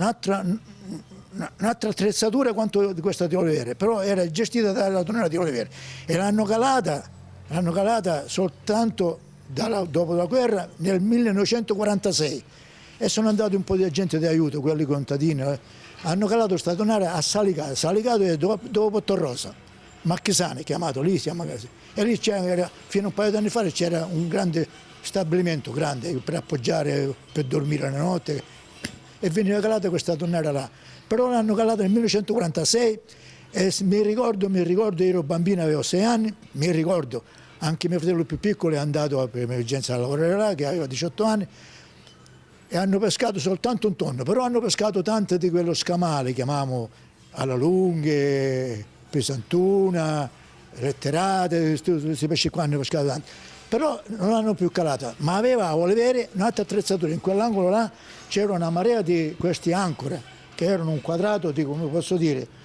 un'altra attrezzatura quanto di questa di Oliveri, però era gestita dalla tonnara di Oliveri e l'hanno calata soltanto dopo la guerra nel 1946 e sono andati un po' di gente di aiuto, quelli contadini, hanno calato questa tonnara a Salicato e dopo Portorosa, Marchesani chiamato, lì siamo casi. E lì fino a un paio di anni fa c'era un grande stabilimento, grande, per appoggiare, per dormire la notte, e veniva calata questa tonnara là. Però l'hanno calata nel 1946 e mi ricordo, ero bambino, avevo 6 anni, mi ricordo, anche mio fratello più piccolo è andato per emergenza a lavorare là, che aveva 18 anni, e hanno pescato soltanto un tonno, però hanno pescato tante di quello scamale, chiamiamo alla lunghe, pesantuna, letterate, questi pesci qua hanno pescato tanti. Però non l'hanno più calata, ma aveva, vuole avere un'altra attrezzatura, in quell'angolo là c'era una marea di questi ancore, che erano un quadrato di, come posso dire,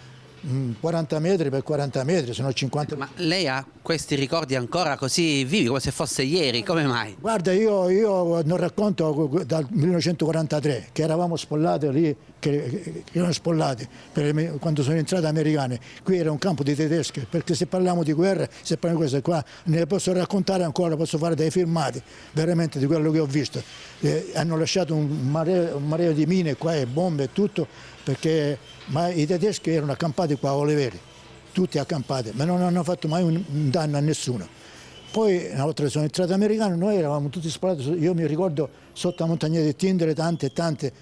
40 metri per 40 metri, sono 50 metri. Ma lei ha questi ricordi ancora così vivi, come se fosse ieri, come mai? Guarda, io non racconto dal 1943, che eravamo spollati lì, che erano spollati quando sono entrate americane. Qui era un campo di tedeschi, perché se parliamo di guerra, se parliamo di queste qua, ne posso raccontare ancora, posso fare dei filmati, veramente di quello che ho visto. Hanno lasciato un mareo di mine qua e bombe e tutto, ma i tedeschi erano accampati qua a Oliveri, tutti accampati, ma non hanno fatto mai un danno a nessuno. Poi una volta che sono entrati americani noi eravamo tutti spollati, io mi ricordo sotto la montagna di Tindere tante,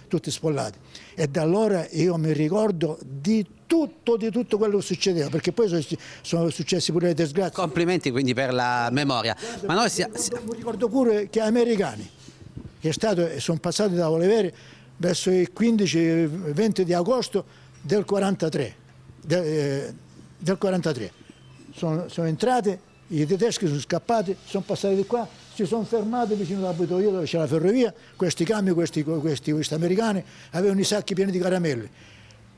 tutti spollati. E da allora io mi ricordo di tutto quello che succedeva, perché poi sono successi pure le disgrazie. Complimenti quindi per la memoria. Ma noi mi ricordo pure che americani, che sono passati da Oliveri verso il 15-20 di agosto del 43. Del 43. Sono entrati, i tedeschi sono scappati, sono passati di qua, si sono fermati vicino dove abito io, dove c'è la ferrovia, questi camion, questi americani, avevano i sacchi pieni di caramelli.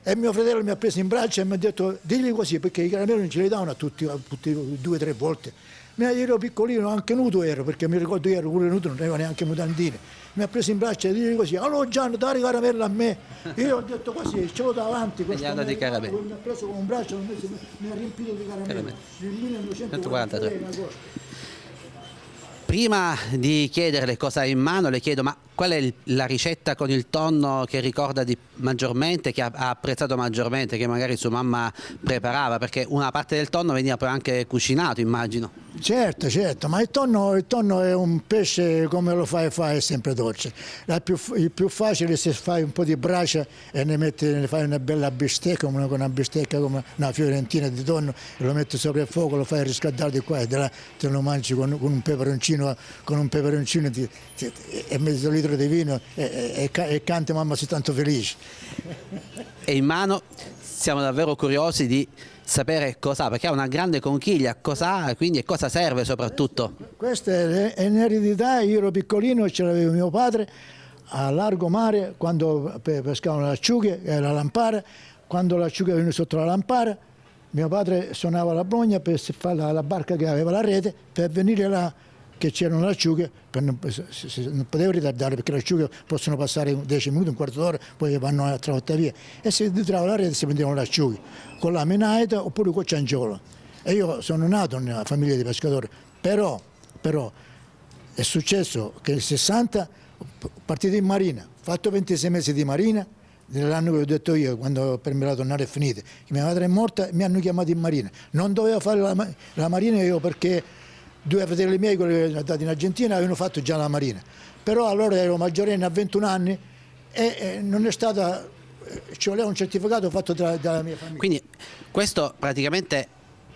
E mio fratello mi ha preso in braccio e mi ha detto, digli così, perché i caramelli non ce li davano a tutti 2 o 3 volte. Io ero piccolino, anche nudo ero, perché mi ricordo io ero pure nudo, non avevo neanche mutandine. Mi ha preso in braccio e digli così, allora Gianni, dai caramella a me. Io ho detto così, ce l'ho davanti. gli hanno di caramelle. Mi ha preso con un braccio e mi ha riempito di caramelle. Nel 1943 in agosto. Prima di chiederle cosa ha in mano, le chiedo, ma qual è la ricetta con il tonno che ricorda maggiormente, che ha apprezzato maggiormente, che magari sua mamma preparava? Perché una parte del tonno veniva poi anche cucinato, immagino. Certo, ma il tonno è un pesce, come lo fai è sempre dolce. Il più facile, se fai un po' di brace e ne fai una bella bistecca, una bistecca come una fiorentina di tonno, e lo metti sopra il fuoco, lo fai riscaldare di qua e di là, te lo mangi con un peperoncino e mezzo litro di vino e canti mamma sei tanto felice. E in mano siamo davvero curiosi di sapere cosa ha, perché ha una grande conchiglia, cosa ha quindi e cosa serve soprattutto. Questa è un'eredità, io ero piccolino e ce l'aveva mio padre a largo mare quando pescavano le acciughe e la lampara, quando l'acciuga veniva sotto la lampara mio padre suonava la brogna per fare la barca che aveva la rete per venire là che c'erano le acciughe, non potevo ritardare perché le acciughe possono passare 10 minuti, un quarto d'ora, poi vanno a travolta via. E si ritrava la rete e si prendevano le acciughe, con la menaita oppure con il ciangiolo. E io sono nato in una famiglia di pescatori, però è successo che nel 60 ho partito in marina, ho fatto 26 mesi di marina, nell'anno che ho detto io, quando per me la tornare è finita, che mia madre è morta, mi hanno chiamato in marina. Non dovevo fare la marina io perché 2 fratelli miei, quelli che erano andati in Argentina, avevano fatto già la marina. Però allora ero maggiorenne a 21 anni e non è stata, ci voleva un certificato fatto dalla mia famiglia. Quindi questo praticamente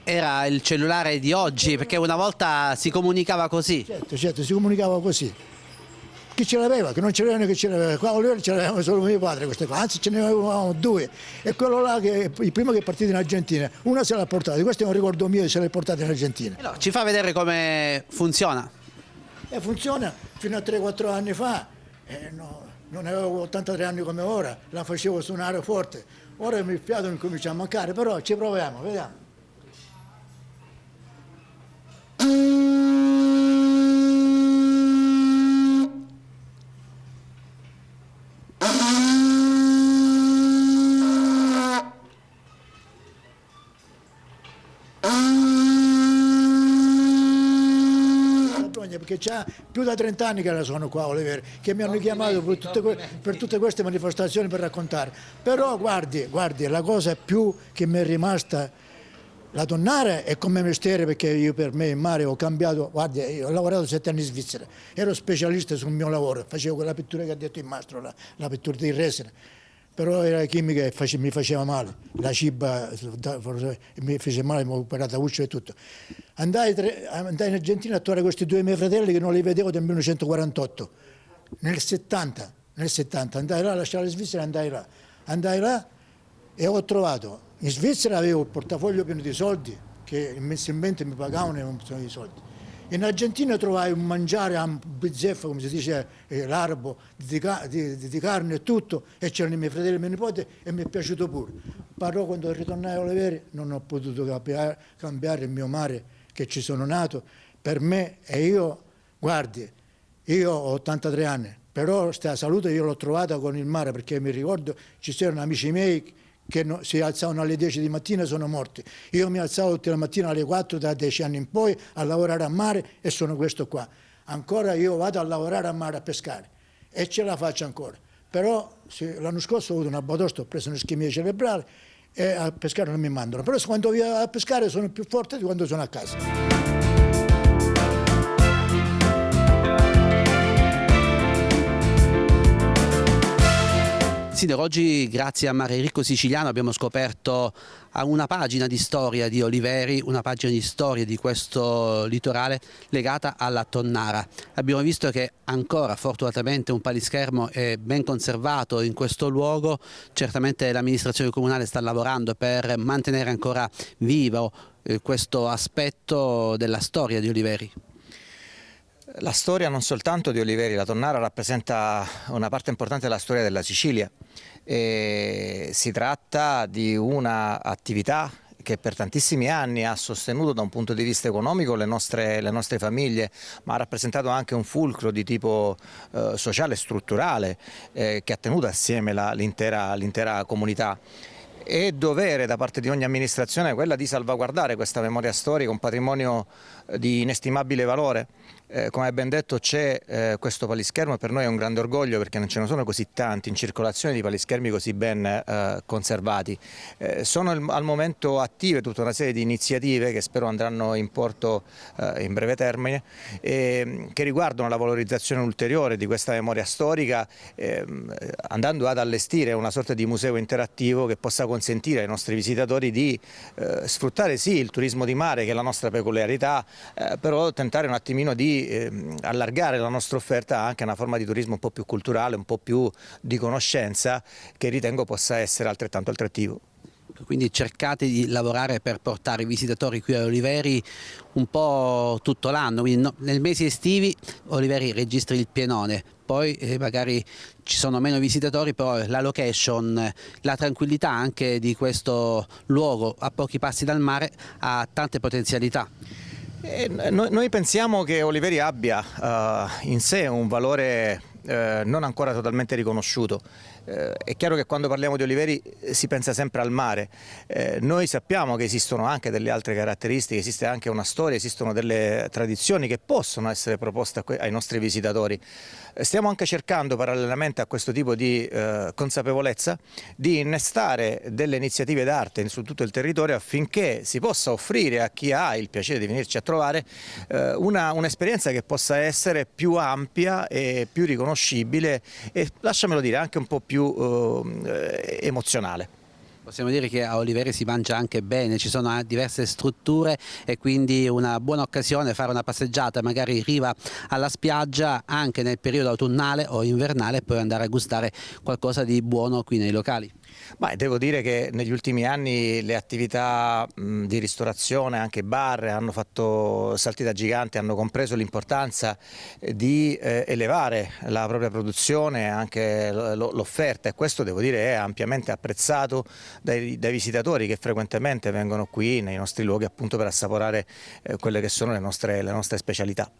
era il cellulare di oggi, perché una volta si comunicava così. Certo, si comunicava così. Chi ce l'aveva? Che non ce l'avevano, che ce l'aveva. Qua a ce l'avevamo solo mio padre, queste qua. Anzi ce ne avevamo 2. E quello là, il primo che è partito in Argentina, una se l'ha portata. Questo è un ricordo mio, se l'ha portata in Argentina. Allora, ci fa vedere come funziona? E funziona fino a 3-4 anni fa. Non avevo 83 anni come ora, la facevo suonare forte. Ora il fiato mi comincia a mancare, però ci proviamo, vediamo. anni, perché già più da 30 anni che sono qua a Oliveri, che mi hanno chiamato per tutte queste manifestazioni per raccontare. Però guardi, la cosa più che mi è rimasta, la tonnara è come mestiere, perché io per me in mare ho cambiato, guardi, io ho lavorato 7 anni in Svizzera, ero specialista sul mio lavoro, facevo quella pittura che ha detto il mastro, la pittura di resina. Però era chimica e mi faceva male, la ciba mi fece male, mi ho operato a uscio e tutto. Andai in Argentina a trovare questi 2 miei fratelli che non li vedevo dal 1948, nel 70, andai là, lasciai la Svizzera e andai là e ho trovato, in Svizzera avevo il portafoglio pieno di soldi, che mensilmente mi pagavano i soldi. In Argentina trovai un mangiare, un bizzeffa, come si dice, l'arabo, di carne e tutto, e c'erano i miei fratelli e i miei nipoti, e mi è piaciuto pure. Però quando ritornai a Oliveri non ho potuto cambiare il mio mare, che ci sono nato, per me, e io, guardi, io ho 83 anni, però questa salute io l'ho trovata con il mare, perché mi ricordo ci c'erano amici miei che si alzavano alle 10 di mattina e sono morti. Io mi alzavo tutte le mattine alle 4 da 10 anni in poi a lavorare a mare e sono questo qua. Ancora io vado a lavorare a mare a pescare e ce la faccio ancora. Però l'anno scorso ho avuto una batosta, ho preso un'ischemia cerebrale e a pescare non mi mandano. Però quando vado a pescare sono più forte di quando sono a casa. Sindaco, oggi grazie a Mare Ricco Siciliano abbiamo scoperto una pagina di storia di Oliveri, una pagina di storia di questo litorale legata alla tonnara. Abbiamo visto che ancora fortunatamente un palischermo è ben conservato in questo luogo, certamente l'amministrazione comunale sta lavorando per mantenere ancora vivo questo aspetto della storia di Oliveri. La storia non soltanto di Oliveri, la tonnara rappresenta una parte importante della storia della Sicilia. Si tratta di un'attività che per tantissimi anni ha sostenuto da un punto di vista economico le nostre famiglie, ma ha rappresentato anche un fulcro di tipo sociale e strutturale che ha tenuto assieme l'intera comunità. È dovere da parte di ogni amministrazione quella di salvaguardare questa memoria storica, un patrimonio di inestimabile valore. Come ben detto c'è questo palischermo e per noi è un grande orgoglio, perché non ce ne sono così tanti in circolazione di palischermi così ben conservati. Sono al momento attive tutta una serie di iniziative che spero andranno in porto in breve termine, che riguardano la valorizzazione ulteriore di questa memoria storica, andando ad allestire una sorta di museo interattivo che possa consentire ai nostri visitatori di sfruttare sì il turismo di mare, che è la nostra peculiarità, però tentare un attimino di allargare la nostra offerta anche a una forma di turismo un po' più culturale, un po' più di conoscenza, che ritengo possa essere altrettanto attrattivo. Quindi cercate di lavorare per portare i visitatori qui a Oliveri un po' tutto l'anno, quindi nei mesi estivi Oliveri registra il pienone, poi magari ci sono meno visitatori, però la location, la tranquillità anche di questo luogo a pochi passi dal mare ha tante potenzialità. Noi pensiamo che Oliveri abbia in sé un valore non ancora totalmente riconosciuto. È chiaro che quando parliamo di Oliveri si pensa sempre al mare. Noi sappiamo che esistono anche delle altre caratteristiche, esiste anche una storia, esistono delle tradizioni che possono essere proposte ai nostri visitatori. Stiamo anche cercando, parallelamente a questo tipo di consapevolezza, di innestare delle iniziative d'arte su tutto il territorio affinché si possa offrire a chi ha il piacere di venirci a trovare un'esperienza che possa essere più ampia e più riconoscibile e, lasciamelo dire, anche un po' più emozionale. Possiamo dire che a Oliveri si mangia anche bene, ci sono diverse strutture e quindi una buona occasione fare una passeggiata magari in riva alla spiaggia anche nel periodo autunnale o invernale e poi andare a gustare qualcosa di buono qui nei locali. Ma devo dire che negli ultimi anni le attività di ristorazione, anche bar, hanno fatto salti da gigante, hanno compreso l'importanza di elevare la propria produzione, anche l'offerta, e questo devo dire è ampiamente apprezzato dai visitatori che frequentemente vengono qui nei nostri luoghi appunto per assaporare quelle che sono le nostre specialità.